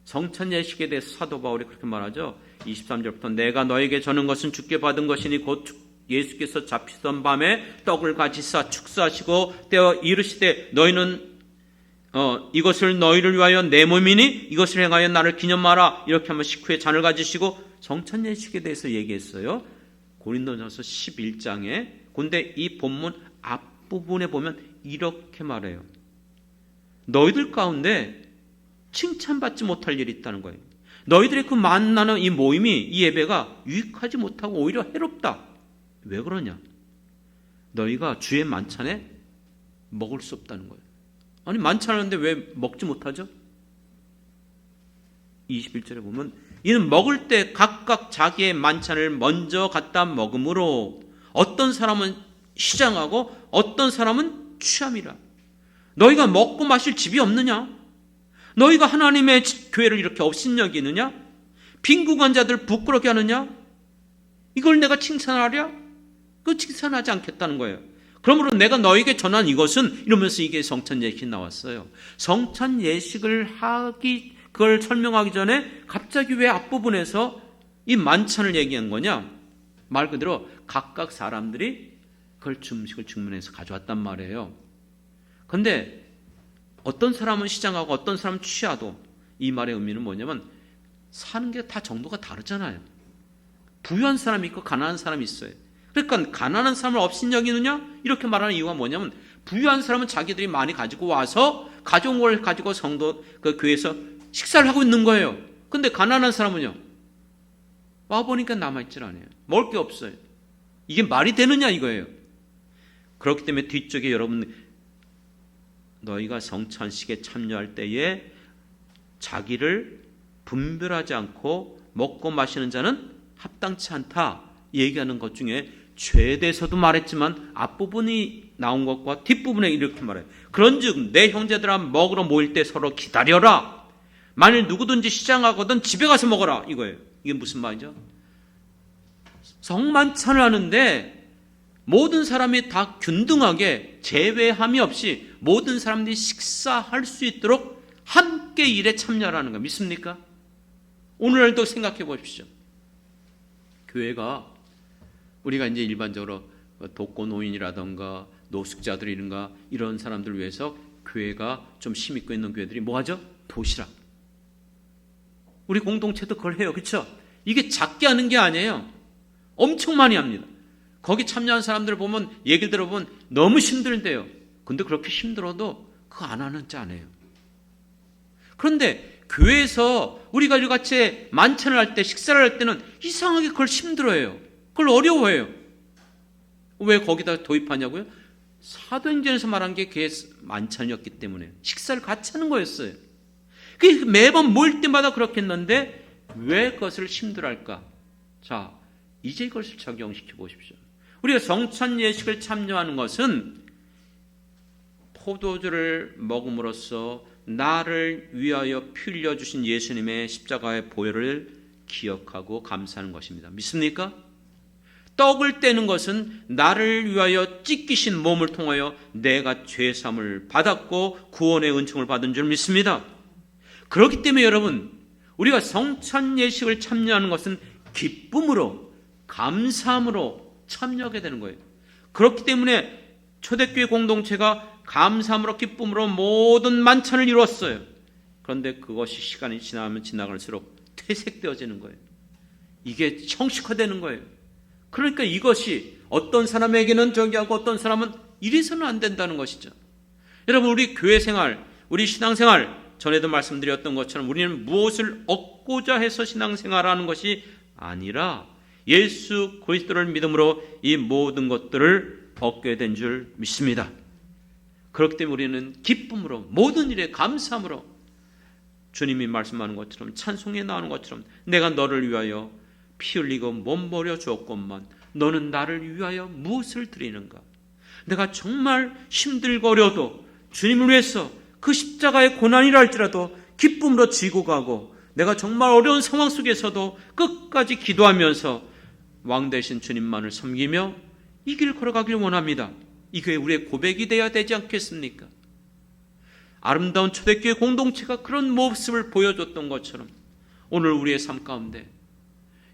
성찬 예식에 대해서 사도 바울이 그렇게 말하죠. 23절부터 내가 너에게 전한 것은 주께 받은 것이니 곧 예수께서 잡히던 밤에 떡을 가지사 축사하시고 떼어 이르시되 너희는 이것을 너희를 위하여 내 몸이니 이것을 행하여 나를 기념하라. 이렇게 하면 식후에 잔을 가지시고 성찬 예식에 대해서 얘기했어요. 고린도전서 11장에. 근데 이 본문 앞부분에 보면 이렇게 말해요. 너희들 가운데 칭찬받지 못할 일이 있다는 거예요. 너희들의 그 만나는 이 모임이, 이 예배가 유익하지 못하고 오히려 해롭다. 왜 그러냐? 너희가 주의 만찬에 먹을 수 없다는 거예요. 아니, 만찬하는데 왜 먹지 못하죠? 21절에 보면 이는 먹을 때 각각 자기의 만찬을 먼저 갖다 먹음으로 어떤 사람은 시장하고 어떤 사람은 취함이라. 너희가 먹고 마실 집이 없느냐? 너희가 하나님의 교회를 이렇게 업신여기느냐? 빈궁한 자들 부끄럽게 하느냐? 이걸 내가 칭찬하랴? 그거 칭찬하지 않겠다는 거예요. 그러므로 내가 너에게 전한 이것은, 이러면서 이게 성찬 예식이 나왔어요. 성찬 예식을 그걸 설명하기 전에 갑자기 왜 앞부분에서 이 만찬을 얘기한 거냐? 말 그대로 각각 사람들이 그걸 음식을 주문해서 가져왔단 말이에요. 근데 어떤 사람은 시장하고 어떤 사람은 취하도, 이 말의 의미는 뭐냐면 사는 게 다 정도가 다르잖아요. 부유한 사람이 있고 가난한 사람이 있어요. 그러니까 가난한 사람을 업신여기느냐? 이렇게 말하는 이유가 뭐냐면 부유한 사람은 자기들이 많이 가지고 와서 가져온 걸 가지고 성도 그 교회에서 식사를 하고 있는 거예요. 근데 가난한 사람은요, 와보니까 남아있질 않아요. 먹을 게 없어요. 이게 말이 되느냐 이거예요. 그렇기 때문에 뒤쪽에 여러분, 너희가 성찬식에 참여할 때에 자기를 분별하지 않고 먹고 마시는 자는 합당치 않다 얘기하는 것 중에, 죄에대해서도 말했지만 앞부분이 나온 것과 뒷부분에 이렇게 말해요. 그런즉 내 형제들아 먹으러 모일 때 서로 기다려라. 만일 누구든지 시장하거든 집에 가서 먹어라. 이거예요. 이게 무슨 말이죠? 성만찬을 하는데 모든 사람이 다 균등하게 제외함이 없이 모든 사람들이 식사할 수 있도록 함께 일에 참여하는 거 믿습니까? 오늘날도 생각해 보십시오. 교회가, 우리가 이제 일반적으로 독거노인이라든가 노숙자들이든가 이런 사람들을 위해서 교회가 좀 힘있고 있는 교회들이 뭐 하죠? 도시락. 우리 공동체도 그걸 해요. 그렇죠? 이게 작게 하는 게 아니에요. 엄청 많이 합니다. 거기 참여한 사람들 보면 얘기를 들어보면 너무 힘들대요. 근데 그렇게 힘들어도 그거 안 하는 자 안 해요. 그런데 교회에서 우리가 같이 만찬을 할 때, 식사를 할 때는 이상하게 그걸 힘들어해요. 그걸 어려워해요. 왜 거기다 도입하냐고요? 사도행전에서 말한 게 그게 만찬이었기 때문에 식사를 같이 하는 거였어요. 매번 모일 때마다 그렇게 했는데 왜 그것을 힘들어할까? 자, 이제 이것을 적용시켜 보십시오. 우리가 성찬 예식을 참여하는 것은 포도주를 먹음으로써 나를 위하여 피 흘려 주신 예수님의 십자가의 보혈을 기억하고 감사하는 것입니다. 믿습니까? 떡을 떼는 것은 나를 위하여 찢기신 몸을 통하여 내가 죄사함을 받았고 구원의 은총을 받은 줄 믿습니다. 그렇기 때문에 여러분, 우리가 성찬 예식을 참여하는 것은 기쁨으로, 감사함으로 참여하게 되는 거예요. 그렇기 때문에 초대교회 공동체가 감사함으로, 기쁨으로 모든 만찬을 이루었어요. 그런데 그것이 시간이 지나면 지나갈수록 퇴색되어지는 거예요. 이게 형식화되는 거예요. 그러니까 이것이 어떤 사람에게는 저기하고 어떤 사람은 이래서는 안 된다는 것이죠. 여러분, 우리 교회 생활, 우리 신앙생활, 전에도 말씀드렸던 것처럼 우리는 무엇을 얻고자 해서 신앙생활하는 것이 아니라 예수 그리스도를 믿음으로 이 모든 것들을 얻게 된 줄 믿습니다. 그렇기 때문에 우리는 기쁨으로, 모든 일에 감사함으로, 주님이 말씀하는 것처럼, 찬송에 나오는 것처럼, 내가 너를 위하여 피 흘리고 몸 버려 주었건만 너는 나를 위하여 무엇을 드리는가? 내가 정말 힘들고 어려도 주님을 위해서 그 십자가의 고난이라 할지라도 기쁨으로 지고 가고, 내가 정말 어려운 상황 속에서도 끝까지 기도하면서 왕 되신 주님만을 섬기며 이 길 걸어가길 원합니다. 이게 우리의 고백이 되어야 되지 않겠습니까? 아름다운 초대교회 공동체가 그런 모습을 보여줬던 것처럼 오늘 우리의 삶 가운데,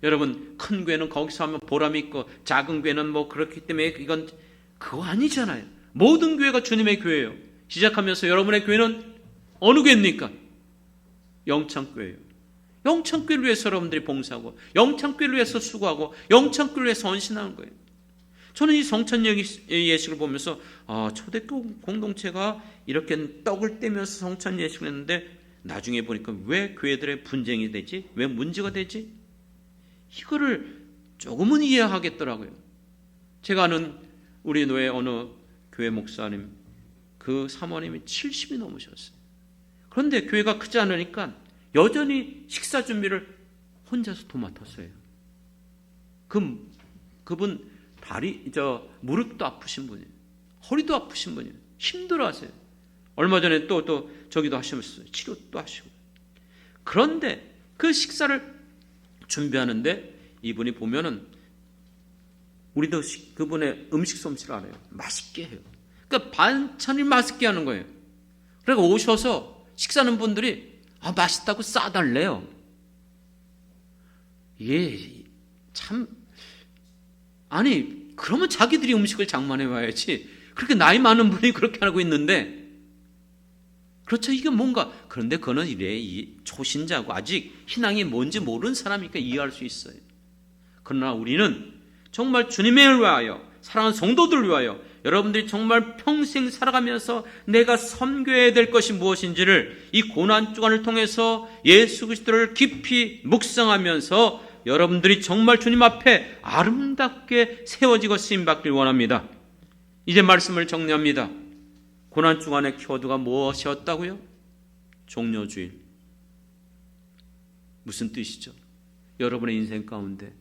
여러분, 큰 교회는 거기서 하면 보람이 있고 작은 교회는 뭐 그렇기 때문에 이건 그거 아니잖아요. 모든 교회가 주님의 교회예요. 시작하면서 여러분의 교회는 어느 교회입니까? 영창교회예요. 영창교회를 위해서 여러분들이 봉사하고, 영창교회를 위해서 수고하고, 영창교회를 위해서 헌신하는 거예요. 저는 이 성찬 예식을 보면서 초대교회 공동체가 이렇게 떡을 떼면서 성찬 예식을 했는데 나중에 보니까 왜 교회들의 분쟁이 되지? 왜 문제가 되지? 이거를 조금은 이해하겠더라고요. 제가 아는 우리 노예 어느 교회 목사님, 그 사모님이 70이 넘으셨어요. 그런데 교회가 크지 않으니까 여전히 식사 준비를 혼자서 도맡았어요. 그분 무릎도 아프신 분이에요. 허리도 아프신 분이에요. 힘들어하세요. 얼마 전에 또 저기도 하시면서 치료도 하시고. 그런데 그 식사를 준비하는데 이분이 보면은 우리도 그분의 음식 솜씨를 알아요. 맛있게 해요. 그러니까 반찬을 맛있게 하는 거예요. 그러니까 오셔서 식사하는 분들이 맛있다고 싸달래요. 이게 참, 아니 그러면 자기들이 음식을 장만해 와야지. 그렇게 나이 많은 분이 그렇게 하고 있는데, 그렇죠. 이게 뭔가, 그런데 그는 이래 초신자고 아직 신앙이 뭔지 모르는 사람이니까 이해할 수 있어요. 그러나 우리는 정말 주님을 위하여, 사랑하는 성도들을 위하여, 여러분들이 정말 평생 살아가면서 내가 섬겨야 될 것이 무엇인지를 이 고난주간을 통해서 예수 그리스도를 깊이 묵상하면서 여러분들이 정말 주님 앞에 아름답게 세워지고 쓰임받길 원합니다. 이제 말씀을 정리합니다. 고난주간의 키워드가 무엇이었다고요? 종려주일. 무슨 뜻이죠? 여러분의 인생 가운데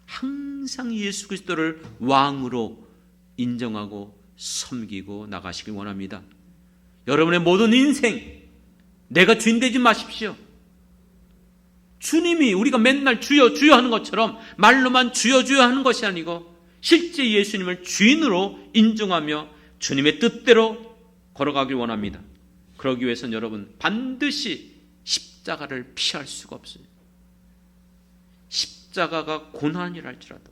항상 예수 그리스도를 왕으로 인정하고 섬기고 나가시길 원합니다. 여러분의 모든 인생, 내가 주인 되지 마십시오. 주님이 우리가 맨날 주여 주여 하는 것처럼 말로만 주여 주여 하는 것이 아니고 실제 예수님을 주인으로 인정하며 주님의 뜻대로 걸어가길 원합니다. 그러기 위해서는 여러분 반드시 십자가를 피할 수가 없어요. 십자가가 고난이랄지라도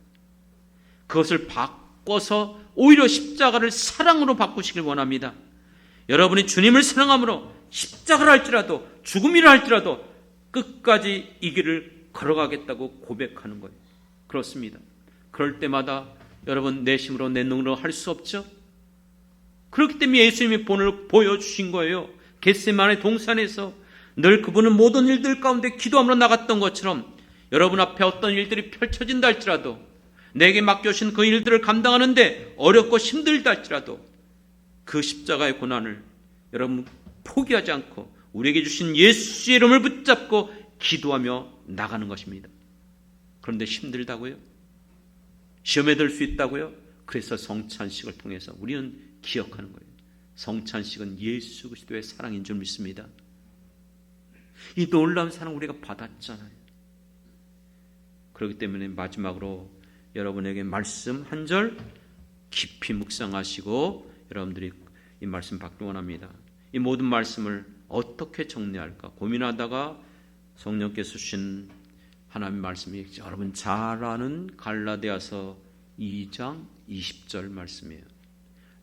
그것을 바꿔서 오히려 십자가를 사랑으로 바꾸시길 원합니다. 여러분이 주님을 사랑함으로 십자가를 할지라도 죽음이라 할지라도 끝까지 이 길을 걸어가겠다고 고백하는 거예요. 그렇습니다. 그럴 때마다 여러분 내 힘으로 내 능력으로 할 수 없죠. 그렇기 때문에 예수님이 본을 보여주신 거예요. 겟세마네 동산에서 늘 그분은 모든 일들 가운데 기도함으로 나갔던 것처럼 여러분 앞에 어떤 일들이 펼쳐진다 할지라도 내게 맡겨주신 그 일들을 감당하는데 어렵고 힘들다 할지라도 그 십자가의 고난을 여러분 포기하지 않고 우리에게 주신 예수의 이름을 붙잡고 기도하며 나가는 것입니다. 그런데 힘들다고요? 시험에 들 수 있다고요? 그래서 성찬식을 통해서 우리는 기억하는 거예요. 성찬식은 예수 그리스도의 사랑인 줄 믿습니다. 이 놀라운 사랑 우리가 받았잖아요. 그렇기 때문에 마지막으로 여러분에게 말씀 한 절 깊이 묵상하시고 여러분들이 이 말씀 받기 원합니다. 이 모든 말씀을 어떻게 정리할까 고민하다가 성령께서 주신 하나님의 말씀이 여러분 잘 아는 갈라디아서 2장 20절 말씀이에요.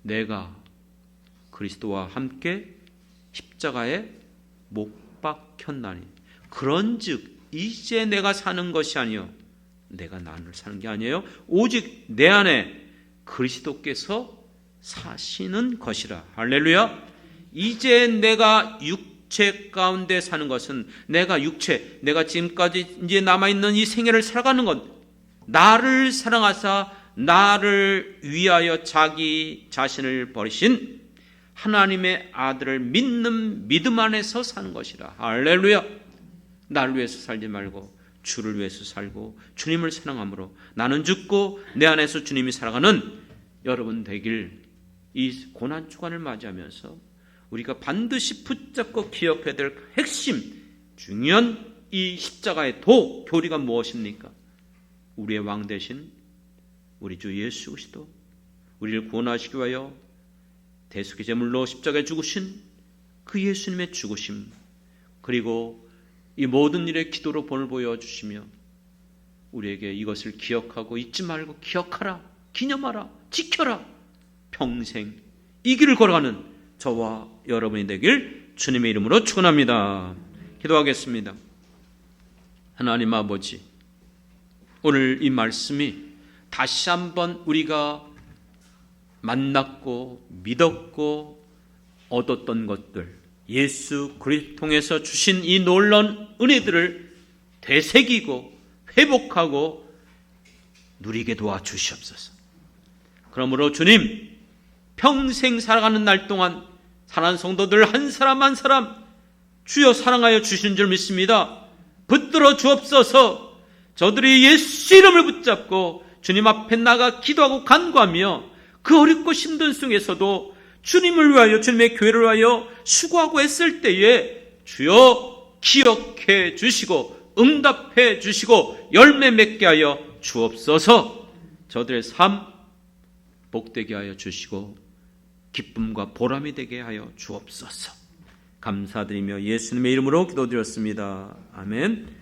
내가 그리스도와 함께 십자가에 못 박혔나니 그런즉 이제 내가 사는 것이 아니요 내가 나를 사는 게 아니에요 오직 내 안에 그리스도께서 사시는 것이라. 할렐루야. 이제 내가 육체 가운데 사는 것은 내가 지금까지 이제 남아있는 이 생애를 살아가는 것 나를 사랑하사 나를 위하여 자기 자신을 버리신 하나님의 아들을 믿는 믿음 안에서 사는 것이라. 할렐루야. 나를 위해서 살지 말고 주를 위해서 살고 주님을 사랑함으로 나는 죽고 내 안에서 주님이 살아가는 여러분 되길 이 고난 주간을 맞이하면서 우리가 반드시 붙잡고 기억해야 될 핵심 중요한 이 십자가의 교리가 무엇입니까? 우리의 왕 대신 우리 주 예수 그리스도 우리를 구원하시기 위하여 대속의 제물로 십자가에 죽으신 그 예수님의 죽으심 그리고 이 모든 일에 기도로 본을 보여주시며 우리에게 이것을 기억하고 잊지 말고 기억하라 기념하라 지켜라 평생 이 길을 걸어가는 저와 여러분이 되길 주님의 이름으로 축원합니다. 기도하겠습니다. 하나님 아버지 오늘 이 말씀이 다시 한번 우리가 만났고 믿었고 얻었던 것들 예수 그리스도 통해서 주신 이 놀라운 은혜들을 되새기고 회복하고 누리게 도와주시옵소서. 그러므로 주님 평생 살아가는 날 동안 사랑하는 성도들 한 사람 한 사람 주여 사랑하여 주신 줄 믿습니다. 붙들어 주옵소서. 저들이 예수 이름을 붙잡고 주님 앞에 나가 기도하고 간구하며 그 어렵고 힘든 속에서도 주님을 위하여 주님의 교회를 위하여 수고하고 애쓸 때에 주여 기억해 주시고 응답해 주시고 열매 맺게 하여 주옵소서. 저들의 삶 복되게 하여 주시고 기쁨과 보람이 되게 하여 주옵소서. 감사드리며 예수님의 이름으로 기도드렸습니다. 아멘.